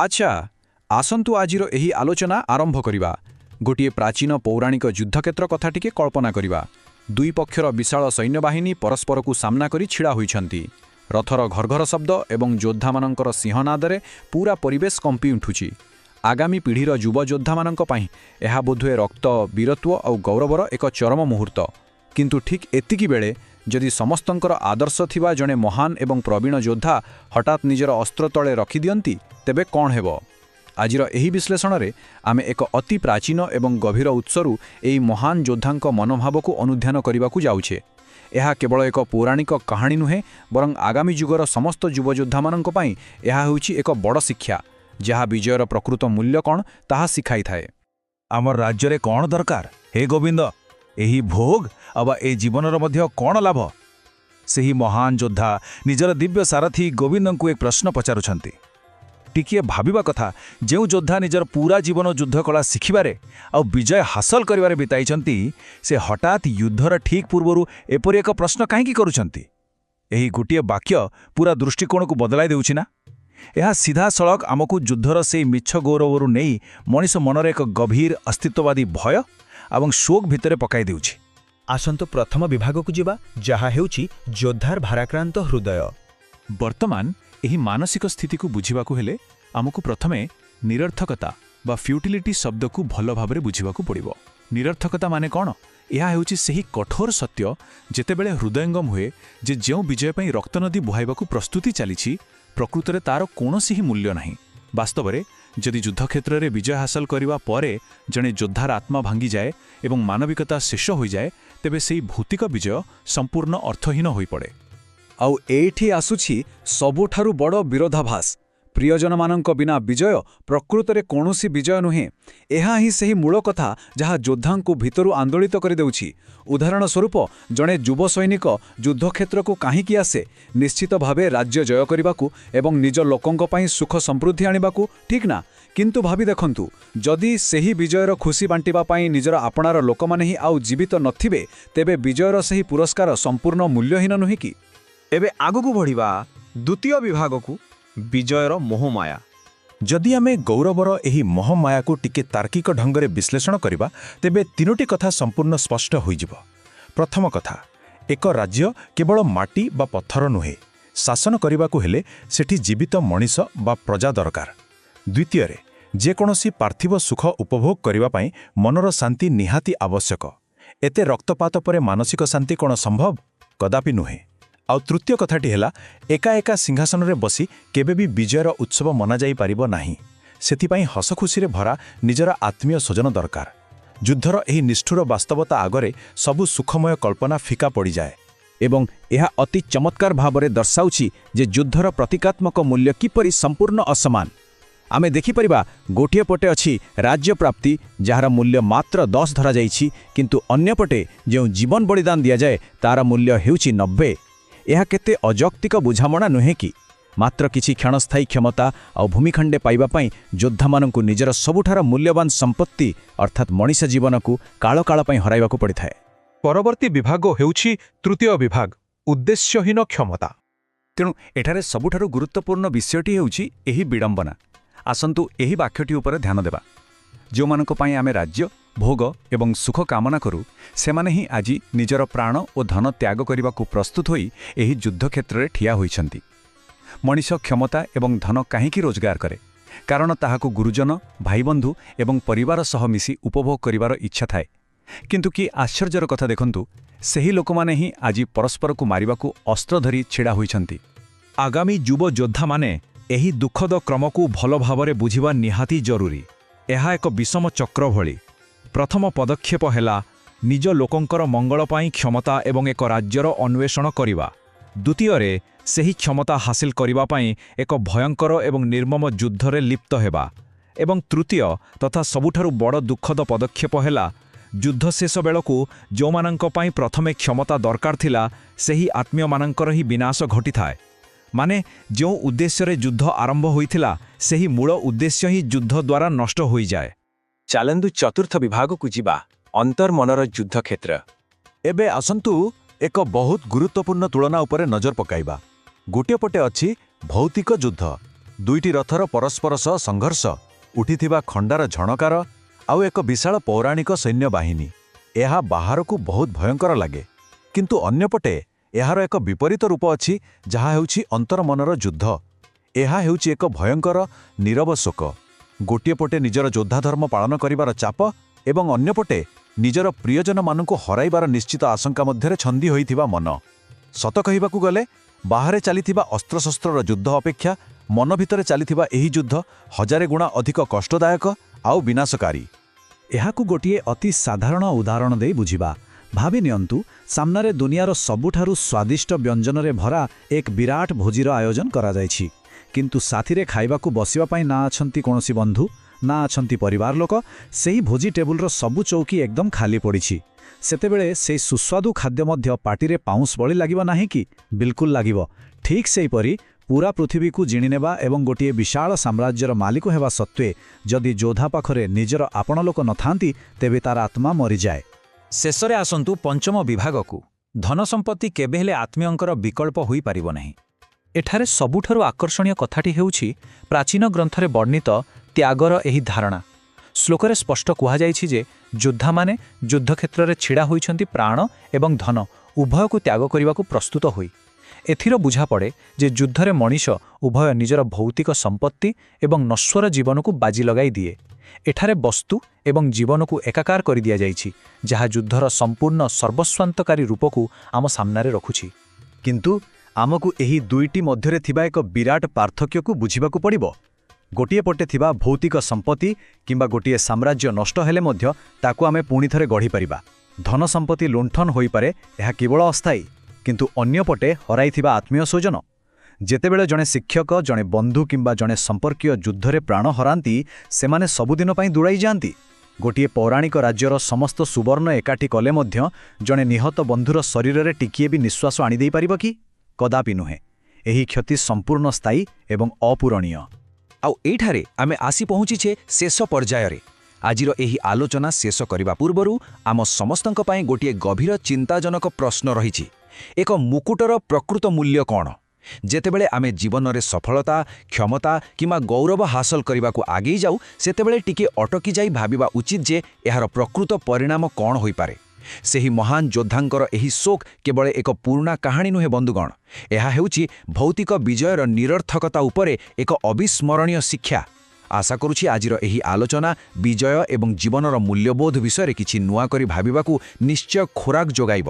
ଆଚ୍ଛା, ଆସନ୍ତୁ ଆଜିର ଏହି ଆଲୋଚନା ଆରମ୍ଭ କରିବା। ଗୋଟିଏ ପ୍ରାଚୀନ ପୌରାଣିକ ଯୁଦ୍ଧକ୍ଷେତ୍ର କଥା ଟିକେ କଳ୍ପନା କରିବା। ଦୁଇ ପକ୍ଷର ବିଶାଳ ସୈନ୍ୟବାହିନୀ ପରସ୍ପରକୁ ସାମ୍ନା କରି ଛିଡ଼ା ହୋଇଛନ୍ତି। ରଥର ଘର୍ଘର ଶବ୍ଦ ଏବଂ ଯୋଦ୍ଧାମାନଙ୍କର ସିଂହନାଦରେ ପୂରା ପରିବେଶ କମ୍ପି ଉଠୁଛି। ଆଗାମୀ ପିଢ଼ିର ଯୁବ ଯୋଦ୍ଧାମାନଙ୍କ ପାଇଁ ଏହା ବୋଧହୁଏ ରକ୍ତ, ବୀରତ୍ୱ ଆଉ ଗୌରବର ଏକ ଚରମ ମୁହୂର୍ତ୍ତ। କିନ୍ତୁ ଠିକ୍ ଏତିକି ବେଳେ ଯଦି ସମସ୍ତଙ୍କର ଆଦର୍ଶ ଥିବା ଜଣେ ମହାନ ଏବଂ ପ୍ରବୀଣ ଯୋଦ୍ଧା ହଠାତ୍ ନିଜର ଅସ୍ତ୍ର ତଳେ ରଖିଦିଅନ୍ତି, ତେବେ କ'ଣ ହେବ? ଆଜିର ଏହି ବିଶ୍ଳେଷଣରେ ଆମେ ଏକ ଅତି ପ୍ରାଚୀନ ଏବଂ ଗଭୀର ଉତ୍ସରୁ ଏହି ମହାନ ଯୋଦ୍ଧାଙ୍କ ମନୋଭାବକୁ ଅନୁଧ୍ୟାନ କରିବାକୁ ଯାଉଛେ। ଏହା କେବଳ ଏକ ପୌରାଣିକ କାହାଣୀ ନୁହେଁ, ବରଂ ଆଗାମୀ ଯୁଗର ସମସ୍ତ ଯୁବଯୋଦ୍ଧାମାନଙ୍କ ପାଇଁ ଏହା ହେଉଛି ଏକ ବଡ଼ ଶିକ୍ଷା, ଯାହା ବିଜୟର ପ୍ରକୃତ ମୂଲ୍ୟ କ'ଣ ତାହା ଶିଖାଇଥାଏ। ଆମର ରାଜ୍ୟରେ କ'ଣ ଦରକାର ହେ ଗୋବିନ୍ଦ? ଏହି ଭୋଗ ଅବା ଏ ଜୀବନର ମଧ୍ୟ କ'ଣ ଲାଭ? ସେହି ମହାନ ଯୋଦ୍ଧା ନିଜର ଦିବ୍ୟ ସାରଥୀ ଗୋବିନ୍ଦଙ୍କୁ ଏକ ପ୍ରଶ୍ନ ପଚାରୁଛନ୍ତି। ଟିକିଏ ଭାବିବା କଥା, ଯେଉଁ ଯୋଦ୍ଧା ନିଜର ପୂରା ଜୀବନ ଯୁଦ୍ଧକଳା ଶିଖିବାରେ ଆଉ ବିଜୟ ହାସଲ କରିବାରେ ବିତାଇଛନ୍ତି, ସେ ହଠାତ୍ ଯୁଦ୍ଧର ଠିକ୍ ପୂର୍ବରୁ ଏପରି ଏକ ପ୍ରଶ୍ନ କାହିଁକି କରୁଛନ୍ତି? ଏହି ଗୋଟିଏ ବାକ୍ୟ ପୂରା ଦୃଷ୍ଟିକୋଣକୁ ବଦଳାଇ ଦେଉଛି ନା? ଏହା ସିଧାସଳଖ ଆମକୁ ଯୁଦ୍ଧର ସେହି ମିଛ ଗୌରବରୁ ନେଇ ମଣିଷ ମନରେ ଏକ ଗଭୀର ଅସ୍ତିତ୍ୱବାଦୀ ଭୟ ଏବଂ ଶୋକ ଭିତରେ ପକାଇ ଦେଉଛି। ଆସନ୍ତୁ ପ୍ରଥମ ବିଭାଗକୁ ଯିବା, ଯାହା ହେଉଛି ଯୋଦ୍ଧାର ଭାରାକ୍ରାନ୍ତ ହୃଦୟ। ବର୍ତ୍ତମାନ ଏହି ମାନସିକ ସ୍ଥିତିକୁ ବୁଝିବାକୁ ହେଲେ ଆମକୁ ପ୍ରଥମେ ନିରର୍ଥକତା ବା ଫ୍ୟୁଟିଲିଟି ଶବ୍ଦକୁ ଭଲ ଭାବରେ ବୁଝିବାକୁ ପଡ଼ିବ। ନିରର୍ଥକତା ମାନେ କ'ଣ? ଏହା ହେଉଛି ସେହି କଠୋର ସତ୍ୟ ଯେତେବେଳେ ହୃଦୟଙ୍ଗମ ହୁଏ ଯେ ଯେଉଁ ବିଜୟ ପାଇଁ ରକ୍ତନଦୀ ବୁହାଇବାକୁ ପ୍ରସ୍ତୁତି ଚାଲିଛି, ପ୍ରକୃତରେ ତା'ର କୌଣସି ହିଁ ମୂଲ୍ୟ ନାହିଁ। ବାସ୍ତବରେ ଯଦି ଯୁଦ୍ଧକ୍ଷେତ୍ରରେ ବିଜୟ ହାସଲ କରିବା ପରେ ଜଣେ ଯୋଦ୍ଧାର ଆତ୍ମା ଭାଙ୍ଗିଯାଏ ଏବଂ ମାନବିକତା ଶେଷ ହୋଇଯାଏ, ତେବେ ସେହି ଭୌତିକ ବିଜୟ ସମ୍ପୂର୍ଣ୍ଣ ଅର୍ଥହୀନ ହୋଇପଡ଼େ। ଆଉ ଏଇଠି ଆସୁଛି ସବୁଠାରୁ ବଡ଼ ବିରୋଧାଭାସ। ପ୍ରିୟଜନମାନଙ୍କ ବିନା ବିଜୟ ପ୍ରକୃତରେ କୌଣସି ବିଜୟ ନୁହେଁ। ଏହା ହିଁ ସେହି ମୂଳ କଥା ଯାହା ଯୋଦ୍ଧାଙ୍କୁ ଭିତରୁ ଆନ୍ଦୋଳିତ କରିଦେଉଛି। ଉଦାହରଣ ସ୍ୱରୂପ, ଜଣେ ଯୁବ ସୈନିକ ଯୁଦ୍ଧକ୍ଷେତ୍ରକୁ କାହିଁକି ଆସେ? ନିଶ୍ଚିତ ଭାବେ ରାଜ୍ୟ ଜୟ କରିବାକୁ ଏବଂ ନିଜ ଲୋକଙ୍କ ପାଇଁ ସୁଖ ସମୃଦ୍ଧି ଆଣିବାକୁ, ଠିକ୍ ନା? କିନ୍ତୁ ଭାବି ଦେଖନ୍ତୁ, ଯଦି ସେହି ବିଜୟର ଖୁସି ବାଣ୍ଟିବା ପାଇଁ ନିଜର ଆପଣାର ଲୋକମାନେ ହିଁ ଆଉ ଜୀବିତ ନଥିବେ, ତେବେ ବିଜୟର ସେହି ପୁରସ୍କାର ସମ୍ପୂର୍ଣ୍ଣ ମୂଲ୍ୟହୀନ ନୁହେଁ କି? ଏବେ ଆଗକୁ ବଢ଼ିବା ଦ୍ୱିତୀୟ ବିଭାଗକୁ, ବିଜୟର ମୋହମାୟା। ଯଦି ଆମେ ଗୌରବର ଏହି ମୋହମାୟାକୁ ଟିକେ ତାର୍କିକ ଢଙ୍ଗରେ ବିଶ୍ଳେଷଣ କରିବା, ତେବେ ତିନୋଟି କଥା ସମ୍ପୂର୍ଣ୍ଣ ସ୍ପଷ୍ଟ ହୋଇଯିବ। ପ୍ରଥମ କଥା, ଏକ ରାଜ୍ୟ କେବଳ ମାଟି ବା ପଥର ନୁହେଁ। ଶାସନ କରିବାକୁ ହେଲେ ସେଠି ଜୀବିତ ମଣିଷ ବା ପ୍ରଜା ଦରକାର। ଦ୍ୱିତୀୟରେ, ଯେକୌଣସି ପାର୍ଥିବ ସୁଖ ଉପଭୋଗ କରିବା ପାଇଁ ମନର ଶାନ୍ତି ନିହାତି ଆବଶ୍ୟକ। ଏତେ ରକ୍ତପାତ ପରେ ମାନସିକ ଶାନ୍ତି କ'ଣ ସମ୍ଭବ? କଦାପି ନୁହେଁ। ଆଉ ତୃତୀୟ କଥାଟି ହେଲା, ଏକା ଏକା ସିଂହାସନରେ ବସି କେବେ ବି ବିଜୟର ଉତ୍ସବ ମନାଯାଇପାରିବ ନାହିଁ। ସେଥିପାଇଁ ହସଖୁସିରେ ଭରା ନିଜର ଆତ୍ମୀୟ ସ୍ୱଜନ ଦରକାର। ଯୁଦ୍ଧର ଏହି ନିଷ୍ଠୁର ବାସ୍ତବତା ଆଗରେ ସବୁ ସୁଖମୟ କଳ୍ପନା ଫିକା ପଡ଼ିଯାଏ। ଏବଂ ଏହା ଅତି ଚମତ୍କାର ଭାବରେ ଦର୍ଶାଉଛି ଯେ ଯୁଦ୍ଧର ପ୍ରତୀକାତ୍ମକ ମୂଲ୍ୟ କିପରି ସମ୍ପୂର୍ଣ୍ଣ ଅସମାନ। ଆମେ ଦେଖିପାରିବା, ଗୋଟିଏ ପଟେ ଅଛି ରାଜ୍ୟପ୍ରାପ୍ତି, ଯାହାର ମୂଲ୍ୟ ମାତ୍ର 10 ଧରାଯାଇଛି, କିନ୍ତୁ ଅନ୍ୟପଟେ ଯେଉଁ ଜୀବନ ବଳିଦାନ ଦିଆଯାଏ ତାର ମୂଲ୍ୟ ହେଉଛି 90। ଏହା କେତେ ଅଯୌକ୍ତିକ ବୁଝାମଣା ନୁହେଁ କି? ମାତ୍ର କିଛି କ୍ଷଣସ୍ଥାୟୀ କ୍ଷମତା ଆଉ ଭୂମିଖଣ୍ଡେ ପାଇବା ପାଇଁ ଯୋଦ୍ଧାମାନଙ୍କୁ ନିଜର ସବୁଠାର ମୂଲ୍ୟବାନ ସମ୍ପତ୍ତି ଅର୍ଥାତ୍ ମଣିଷ ଜୀବନକୁ କାଳ କାଳ ପାଇଁ ହରାଇବାକୁ ପଡ଼ିଥାଏ। ପରବର୍ତ୍ତୀ ବିଭାଗ ହେଉଛି ତୃତୀୟ ବିଭାଗ, ଉଦ୍ଦେଶ୍ୟହୀନ କ୍ଷମତା। ତେଣୁ ଏଠାରେ ସବୁଠାରୁ ଗୁରୁତ୍ୱପୂର୍ଣ୍ଣ ବିଷୟଟି ହେଉଛି ଏହି ବିଡ଼ମ୍ବନା। ଆସନ୍ତୁ ଏହି ବାକ୍ୟଟି ଉପରେ ଧ୍ୟାନ ଦେବା। ଯେଉଁମାନଙ୍କ ପାଇଁ ଆମେ ରାଜ୍ୟ, ଭୋଗ ଏବଂ ସୁଖ କାମନା କରୁ, ସେମାନେ ହିଁ ଆଜି ନିଜର ପ୍ରାଣ ଓ ଧନ ତ୍ୟାଗ କରିବାକୁ ପ୍ରସ୍ତୁତ ହୋଇ ଏହି ଯୁଦ୍ଧକ୍ଷେତ୍ରରେ ଠିଆ ହୋଇଛନ୍ତି। ମଣିଷ କ୍ଷମତା ଏବଂ ଧନ କାହିଁକି ରୋଜଗାର କରେ? କାରଣ ତାହାକୁ ଗୁରୁଜନ, ଭାଇବନ୍ଧୁ ଏବଂ ପରିବାର ସହ ମିଶି ଉପଭୋଗ କରିବାର ଇଚ୍ଛା ଥାଏ। କିନ୍ତୁ କି ଆଶ୍ଚର୍ଯ୍ୟର କଥା ଦେଖନ୍ତୁ, ସେହି ଲୋକମାନେ ହିଁ ଆଜି ପରସ୍ପରକୁ ମାରିବାକୁ ଅସ୍ତ୍ର ଧରି ଛିଡ଼ା ହୋଇଛନ୍ତି। ଆଗାମୀ ଯୁବ ଯୋଦ୍ଧାମାନେ ଏହି ଦୁଃଖଦ କ୍ରମକୁ ଭଲ ଭାବରେ ବୁଝିବା ନିହାତି ଜରୁରୀ। ଏହା ଏକ ବିଷମ ଚକ୍ର ଭଳି। ପ୍ରଥମ ପଦକ୍ଷେପ ହେଲା ନିଜ ଲୋକଙ୍କର ମଙ୍ଗଳ ପାଇଁ କ୍ଷମତା ଏବଂ ଏକ ରାଜ୍ୟର ଅନ୍ୱେଷଣ କରିବା। ଦ୍ୱିତୀୟରେ, ସେହି କ୍ଷମତା ହାସିଲ କରିବା ପାଇଁ ଏକ ଭୟଙ୍କର ଏବଂ ନିର୍ମମ ଯୁଦ୍ଧରେ ଲିପ୍ତ ହେବା। ଏବଂ ତୃତୀୟ ତଥା ସବୁଠାରୁ ବଡ଼ ଦୁଃଖଦ ପଦକ୍ଷେପ ହେଲା, ଯୁଦ୍ଧ ଶେଷ ବେଳକୁ ଯେଉଁମାନଙ୍କ ପାଇଁ ପ୍ରଥମେ କ୍ଷମତା ଦରକାର ଥିଲା, ସେହି ଆତ୍ମୀୟମାନଙ୍କର ହିଁ ବିନାଶ ଘଟିଥାଏ। ମାନେ, ଯେଉଁ ଉଦ୍ଦେଶ୍ୟରେ ଯୁଦ୍ଧ ଆରମ୍ଭ ହୋଇଥିଲା, ସେହି ମୂଳ ଉଦ୍ଦେଶ୍ୟ ହିଁ ଯୁଦ୍ଧ ଦ୍ୱାରା ନଷ୍ଟ ହୋଇଯାଏ। ଚାଲନ୍ତୁ ଚତୁର୍ଥ ବିଭାଗକୁ ଯିବା, ଅନ୍ତର୍ମନର ଯୁଦ୍ଧକ୍ଷେତ୍ର। ଏବେ ଆସନ୍ତୁ ଏକ ବହୁତ ଗୁରୁତ୍ୱପୂର୍ଣ୍ଣ ତୁଳନା ଉପରେ ନଜର ପକାଇବା। ଗୋଟିଏ ପଟେ ଅଛି ଭୌତିକ ଯୁଦ୍ଧ, ଦୁଇଟି ରଥର ପରସ୍ପର ସହ ସଂଘର୍ଷ, ଉଠିଥିବା ଖଣ୍ଡାର ଝଣକାର ଆଉ ଏକ ବିଶାଳ ପୌରାଣିକ ସୈନ୍ୟବାହିନୀ। ଏହା ବାହାରକୁ ବହୁତ ଭୟଙ୍କର ଲାଗେ, କିନ୍ତୁ ଅନ୍ୟପଟେ ଏହାର ଏକ ବିପରୀତ ରୂପ ଅଛି, ଯାହା ହେଉଛି ଅନ୍ତର୍ମନର ଯୁଦ୍ଧ। ଏହା ହେଉଛି ଏକ ଭୟଙ୍କର ନୀରବ ଶୋକ। ଗୋଟିଏ ପଟେ ନିଜର ଯୋଦ୍ଧାଧର୍ମ ପାଳନ କରିବାର ଚାପ ଏବଂ ଅନ୍ୟପଟେ ନିଜର ପ୍ରିୟଜନମାନଙ୍କୁ ହରାଇବାର ନିଶ୍ଚିତ ଆଶଙ୍କା ମଧ୍ୟରେ ଛନ୍ଦି ହୋଇଥିବା ମନ। ସତ କହିବାକୁ ଗଲେ ବାହାରେ ଚାଲିଥିବା ଅସ୍ତ୍ରଶସ୍ତ୍ରର ଯୁଦ୍ଧ ଅପେକ୍ଷା ମନ ଭିତରେ ଚାଲିଥିବା ଏହି ଯୁଦ୍ଧ ହଜାରେ ଗୁଣା ଅଧିକ କଷ୍ଟଦାୟକ ଆଉ ବିନାଶକାରୀ। ଏହାକୁ ଗୋଟିଏ ଅତି ସାଧାରଣ ଉଦାହରଣ ଦେଇ ବୁଝିବା। ଭାବି ନିଅନ୍ତୁ, ସାମ୍ନାରେ ଦୁନିଆର ସବୁଠାରୁ ସ୍ୱାଦିଷ୍ଟ ବ୍ୟଞ୍ଜନରେ ଭରା ଏକ ବିରାଟ ଭୋଜିର ଆୟୋଜନ କରାଯାଇଛି, କିନ୍ତୁ ସାଥିରେ ଖାଇବାକୁ ବସିବା ପାଇଁ ନା ଅଛନ୍ତି କୌଣସି ବନ୍ଧୁ, ନା ଅଛନ୍ତି ପରିବାର ଲୋକ। ସେହି ଭୋଜି ଟେବୁଲର ସବୁ ଚୌକି ଏକଦମ ଖାଲି ପଡ଼ିଛି। ସେତେବେଳେ ସେହି ସୁସ୍ୱାଦୁ ଖାଦ୍ୟ ମଧ୍ୟ ପାଟିରେ ପାଉଁଶ ବଳି ଲାଗିବ ନାହିଁ କି? ବିଲକୁଲ ଲାଗିବ। ଠିକ୍ ସେହିପରି ପୂରା ପୃଥିବୀକୁ ଜିଣିନେବା ଏବଂ ଗୋଟିଏ ବିଶାଳ ସାମ୍ରାଜ୍ୟର ମାଲିକ ହେବା ସତ୍ତ୍ୱେ ଯଦି ଯୋଦ୍ଧା ପାଖରେ ନିଜର ଆପଣ ଲୋକ ନଥାନ୍ତି, ତେବେ ତାର ଆତ୍ମା ମରିଯାଏ। ଶେଷରେ ଆସନ୍ତୁ ପଞ୍ଚମ ବିଭାଗକୁ। ଧନ ସମ୍ପତ୍ତି କେବେ ହେଲେ ଆତ୍ମୀୟଙ୍କର ବିକଳ୍ପ ହୋଇପାରିବ ନାହିଁ। ଏଠାରେ ସବୁଠାରୁ ଆକର୍ଷଣୀୟ କଥାଟି ହେଉଛି ପ୍ରାଚୀନ ଗ୍ରନ୍ଥରେ ବର୍ଣ୍ଣିତ ତ୍ୟାଗର ଏହି ଧାରଣା। ଶ୍ଲୋକରେ ସ୍ପଷ୍ଟ କୁହାଯାଇଛି ଯେ ଯୋଦ୍ଧାମାନେ ଯୁଦ୍ଧକ୍ଷେତ୍ରରେ ଛିଡ଼ା ହୋଇଛନ୍ତି ପ୍ରାଣ ଏବଂ ଧନ ଉଭୟକୁ ତ୍ୟାଗ କରିବାକୁ ପ୍ରସ୍ତୁତ ହୋଇ। ଏଥିର ବୁଝାପଡ଼େ ଯେ ଯୁଦ୍ଧରେ ମଣିଷ ଉଭୟ ନିଜର ଭୌତିକ ସମ୍ପତ୍ତି ଏବଂ ନଶ୍ୱର ଜୀବନକୁ ବାଜି ଲଗାଇ ଦିଏ। ଏଠାରେ ବସ୍ତୁ ଏବଂ ଜୀବନକୁ ଏକାକାର କରିଦିଆଯାଇଛି, ଯାହା ଯୁଦ୍ଧର ସମ୍ପୂର୍ଣ୍ଣ ସର୍ବସ୍ୱାନ୍ତକାରୀ ରୂପକୁ ଆମ ସାମ୍ନାରେ ରଖୁଛି। କିନ୍ତୁ ଆମକୁ ଏହି ଦୁଇଟି ମଧ୍ୟରେ ଥିବା ଏକ ବିରାଟ ପାର୍ଥକ୍ୟକୁ ବୁଝିବାକୁ ପଡ଼ିବ। ଗୋଟିଏ ପଟେ ଥିବା ଭୌତିକ ସମ୍ପତ୍ତି କିମ୍ବା ଗୋଟିଏ ସାମ୍ରାଜ୍ୟ ନଷ୍ଟ ହେଲେ ମଧ୍ୟ ତାକୁ ଆମେ ପୁଣିଥରେ ଗଢ଼ିପାରିବା। ଧନ ସମ୍ପତ୍ତି ଲୁଣ୍ଠନ ହୋଇପାରେ, ଏହା କେବଳ ଅସ୍ଥାୟୀ। କିନ୍ତୁ ଅନ୍ୟପଟେ ହରାଇଥିବା ଆତ୍ମୀୟ ସ୍ୱଜନ। ଯେତେବେଳେ ଜଣେ ଶିକ୍ଷକ, ଜଣେ ବନ୍ଧୁ କିମ୍ବା ଜଣେ ସମ୍ପର୍କୀୟ ଯୁଦ୍ଧରେ ପ୍ରାଣ ହରାନ୍ତି, ସେମାନେ ସବୁଦିନ ପାଇଁ ଦୂରାଇ ଯାଆନ୍ତି। ଗୋଟିଏ ପୌରାଣିକ ରାଜ୍ୟର ସମସ୍ତ ସୁବର୍ଣ୍ଣ ଏକାଠି କଲେ ମଧ୍ୟ ଜଣେ ନିହତ ବନ୍ଧୁର ଶରୀରରେ ଟିକିଏ ବି ନିଶ୍ୱାସ ଆଣିଦେଇପାରିବ କି? କଦାପି ନୁହେଁ। ଏହି କ୍ଷତି ସମ୍ପୂର୍ଣ୍ଣ ସ୍ଥାୟୀ ଏବଂ ଅପୂରଣୀୟ। ଆଉ ଏଇଠାରେ ଆମେ ଆସି ପହଞ୍ଚିଛେ ଶେଷ ପର୍ଯ୍ୟାୟରେ। ଆଜିର ଏହି ଆଲୋଚନା ଶେଷ କରିବା ପୂର୍ବରୁ ଆମ ସମସ୍ତଙ୍କ ପାଇଁ ଗୋଟିଏ ଗଭୀର ଚିନ୍ତାଜନକ ପ୍ରଶ୍ନ ରହିଛି। ଏକ ମୁକୁଟର ପ୍ରକୃତ ମୂଲ୍ୟ କ'ଣ? ଯେତେବେଳେ ଆମେ ଜୀବନରେ ସଫଳତା, କ୍ଷମତା କିମ୍ବା ଗୌରବ ହାସଲ କରିବାକୁ ଆଗେଇ ଯାଉ, ସେତେବେଳେ ଟିକେ ଅଟକି ଯାଇ ଭାବିବା ଉଚିତ ଯେ ଏହାର ପ୍ରକୃତ ପରିଣାମ କ'ଣ ହୋଇପାରେ। ସେହି ମହାନ ଯୋଦ୍ଧାଙ୍କର ଏହି ଶୋକ କେବଳ ଏକ ପୁରୁଣା କାହାଣୀ ନୁହେଁ ବନ୍ଧୁଗଣ। ଏହା ହେଉଛି ଭୌତିକ ବିଜୟର ନିରର୍ଥକତା ଉପରେ ଏକ ଅବିସ୍ମରଣୀୟ ଶିକ୍ଷା। ଆଶା କରୁଛି ଆଜିର ଏହି ଆଲୋଚନା ବିଜୟ ଏବଂ ଜୀବନର ମୂଲ୍ୟବୋଧ ବିଷୟରେ କିଛି ନୂଆ କରି ଭାବିବାକୁ ନିଶ୍ଚୟ ଖୋରାକ ଯୋଗାଇବ।